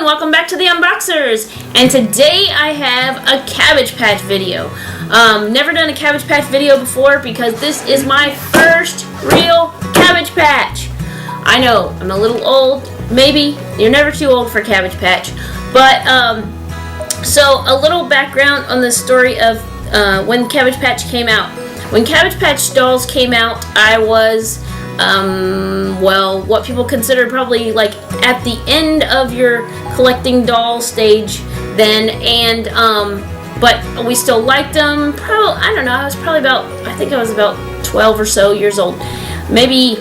welcome back to the Unboxers. And today I have a Cabbage Patch video. Never done a Cabbage Patch video before because this is my first real Cabbage Patch. I know, I'm a little old. Maybe. You're never too old for Cabbage Patch. But, so a little background on the story of when Cabbage Patch came out. When Cabbage Patch dolls came out, I was, well, what people consider probably like at the end of your collecting doll stage then, and, but we still liked them. Probably, I don't know, I was probably about, I think I was about 12 or so years old. Maybe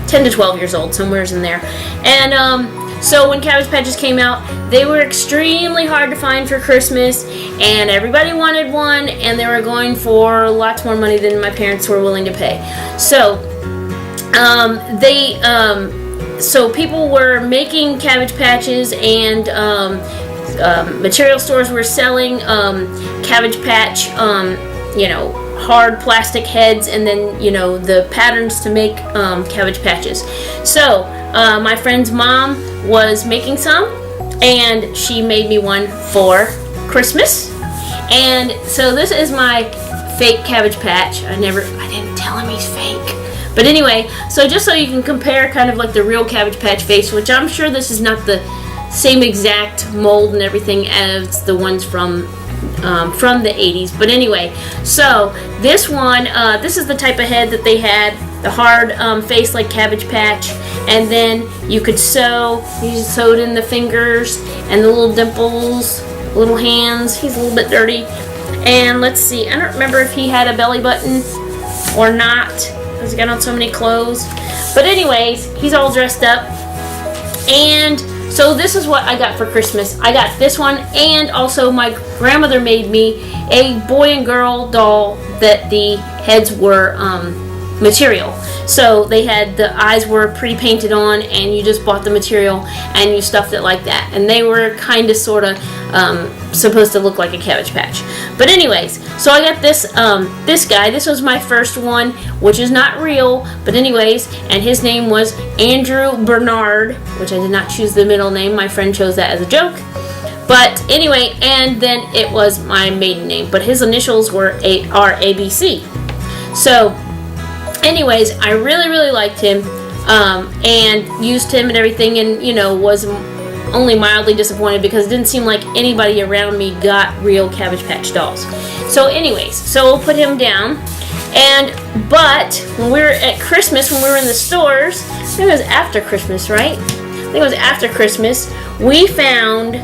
10 to 12 years old, somewhere in there. And, so when Cabbage Patches came out, they were extremely hard to find for Christmas, and everybody wanted one, and they were going for lots more money than my parents were willing to pay. So, so people were making Cabbage Patches, and material stores were selling Cabbage Patch, you know, hard plastic heads, and then, you know, the patterns to make Cabbage Patches. So, my friend's mom was making some, and she made me one for Christmas. And so this is my fake Cabbage Patch. I didn't tell him he's fake. But anyway, so just so you can compare kind of like the real Cabbage Patch face, which I'm sure this is not the same exact mold and everything as the ones from the 80s. But anyway, so this one, this is the type of head that they had, the hard face like Cabbage Patch, and then you could sew. You just sewed in the fingers and the little dimples, little hands. He's a little bit dirty. And let's see, I don't remember if he had a belly button or not, because he got on so many clothes. But anyways, he's all dressed up. And so this is what I got for Christmas. I got this one, and also my grandmother made me a boy and girl doll that the heads were material. So they had, the eyes were pre-painted on, and you just bought the material and you stuffed it like that. And they were kind of sort of supposed to look like a Cabbage Patch. But anyways, so I got this this guy. This was my first one, which is not real, but anyways, and his name was Andrew Bernard, which I did not choose the middle name. My friend chose that as a joke. But anyway, and then it was my maiden name, but his initials were ABC. So anyways, I really liked him, and used him and everything, and, you know, was only mildly disappointed because it didn't seem like anybody around me got real Cabbage Patch dolls. So anyways, so we'll put him down. But when we were at Christmas, when we were in the stores, I think it was after Christmas, right? I think it was after Christmas, we found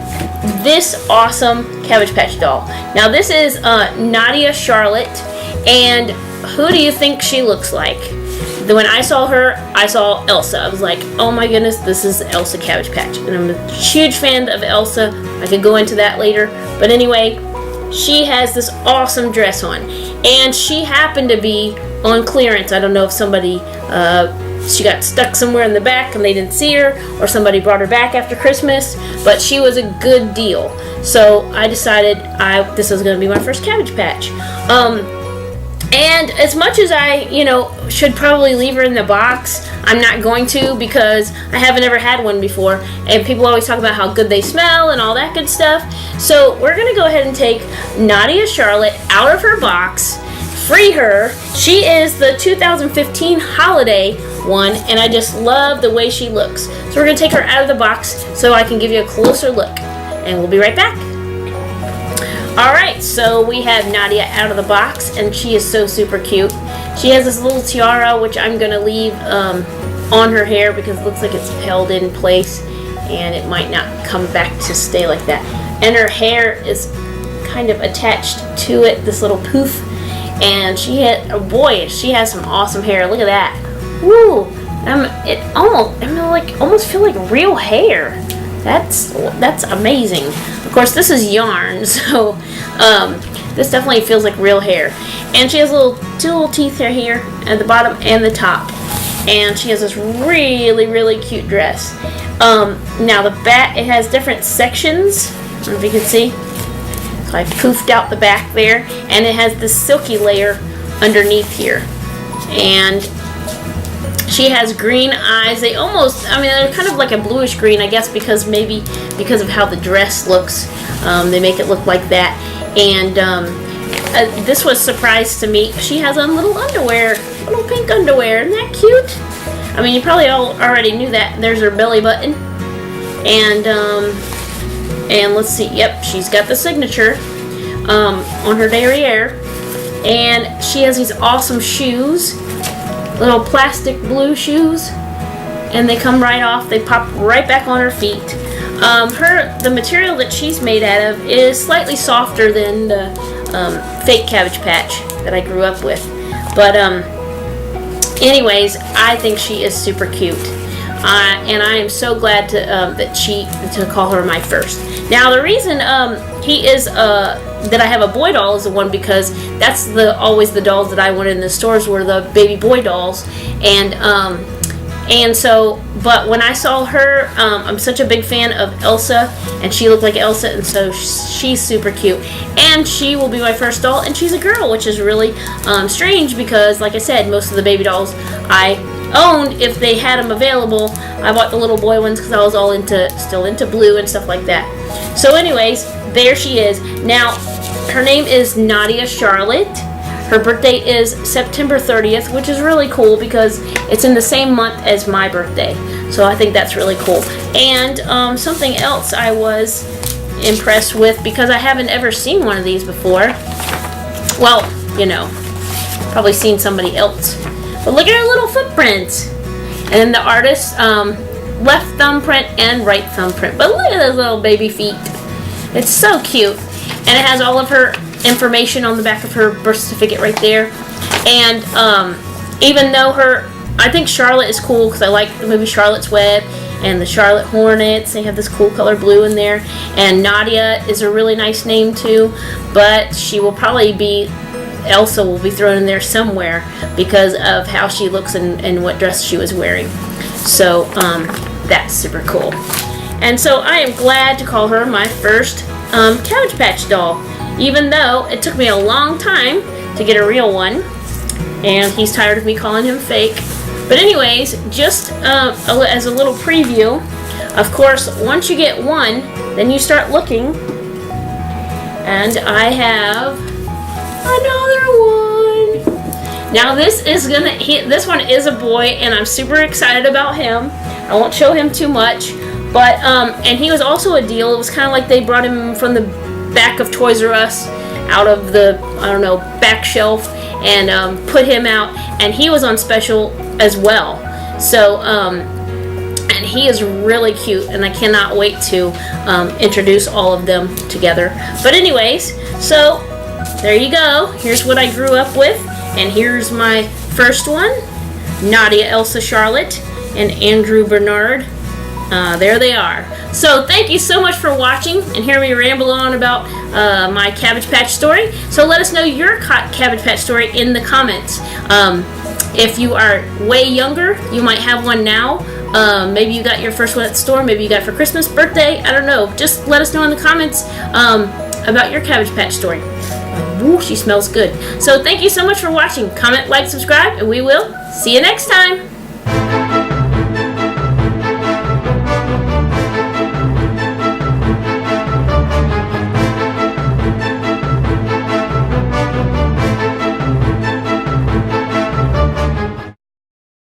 this awesome Cabbage Patch doll. Now this is Nadia Charlotte, and who do you think she looks like? When I saw her, I saw Elsa. I was like, oh my goodness, this is Elsa Cabbage Patch. And I'm a huge fan of Elsa. I could go into that later. But anyway, she has this awesome dress on. And she happened to be on clearance. I don't know if somebody, she got stuck somewhere in the back and they didn't see her, or somebody brought her back after Christmas. But she was a good deal. So I decided this was going to be my first Cabbage Patch. And as much as I, you know, should probably leave her in the box, I'm not going to, because I haven't ever had one before, and people always talk about how good they smell and all that good stuff. So we're going to go ahead and take Nadia Charlotte out of her box, free her. She is the 2015 holiday one, and I just love the way she looks. So we're going to take her out of the box so I can give you a closer look, and we'll be right back. Alright, so we have Nadia out of the box, and she is so super cute. She has this little tiara, which I'm going to leave on her hair because it looks like it's held in place, and it might not come back to stay like that. And her hair is kind of attached to it, this little poof, and she had, oh boy, she has some awesome hair. Look at that. Woo! I almost feel like real hair. That's amazing. Of course, this is yarn, so this definitely feels like real hair. And she has two little teeth here at the bottom and the top. And she has this really cute dress. Now the back, it has different sections. I don't know if you can see. So I poofed out the back there, and it has this silky layer underneath here. And She has green eyes. They almost, I mean, they're kind of like a bluish green, I guess, because maybe because of how the dress looks, they make it look like that. And this was a surprise to me. She has on little underwear, little pink underwear. Isn't that cute? I mean, you probably all already knew that. There's her belly button. And let's see. Yep, she's got the signature on her derriere. And she has these awesome shoes, little plastic blue shoes, and they come right off. They pop right back on her feet. The material that she's made out of is slightly softer than the fake Cabbage Patch that I grew up with. But anyways, I think she is super cute. And I am so glad to call her my first. Now the reason that I have a boy doll is the one because that's always the dolls that I wanted in the stores were the baby boy dolls, and so, but when I saw her, I'm such a big fan of Elsa, and she looked like Elsa, and so she's super cute, and she will be my first doll, and she's a girl, which is really strange because, like I said, most of the baby dolls I owned, if they had them available, I bought the little boy ones because I was still into blue and stuff like that. So anyways, there she is. Now, her name is Nadia Charlotte. Her birthday is September 30th, which is really cool because it's in the same month as my birthday. So I think that's really cool. And something else I was impressed with, because I haven't ever seen one of these before. Well, you know, probably seen somebody else. But look at her little footprints. And then the artist's left thumbprint and right thumbprint. But look at those little baby feet. It's so cute. And it has all of her information on the back of her birth certificate right there. And even though I think Charlotte is cool because I like the movie Charlotte's Web and the Charlotte Hornets. They have this cool color blue in there. And Nadia is a really nice name too. But she will probably be, Elsa will be thrown in there somewhere because of how she looks and what dress she was wearing. So that's super cool. And so I am glad to call her my first Cabbage Patch doll, even though it took me a long time to get a real one, and he's tired of me calling him fake. But anyways, just as a little preview, of course, once you get one, then you start looking, and I have another one. Now this one is a boy, and I'm super excited about him. I won't show him too much. But, and he was also a deal. It was kind of like they brought him from the back of Toys R Us, out of the, I don't know, back shelf, and put him out. And he was on special as well. So, and he is really cute, and I cannot wait to introduce all of them together. But anyways, so there you go. Here's what I grew up with. And here's my first one, Nadia Elsa Charlotte and Andrew Bernard. There they are. So thank you so much for watching and hear me ramble on about my Cabbage Patch story. So let us know your Cabbage Patch story in the comments. If you are way younger, you might have one now. Maybe you got your first one at the store. Maybe you got it for Christmas, birthday. I don't know. Just let us know in the comments about your Cabbage Patch story. Ooh, she smells good. So thank you so much for watching. Comment, like, subscribe, and we will see you next time.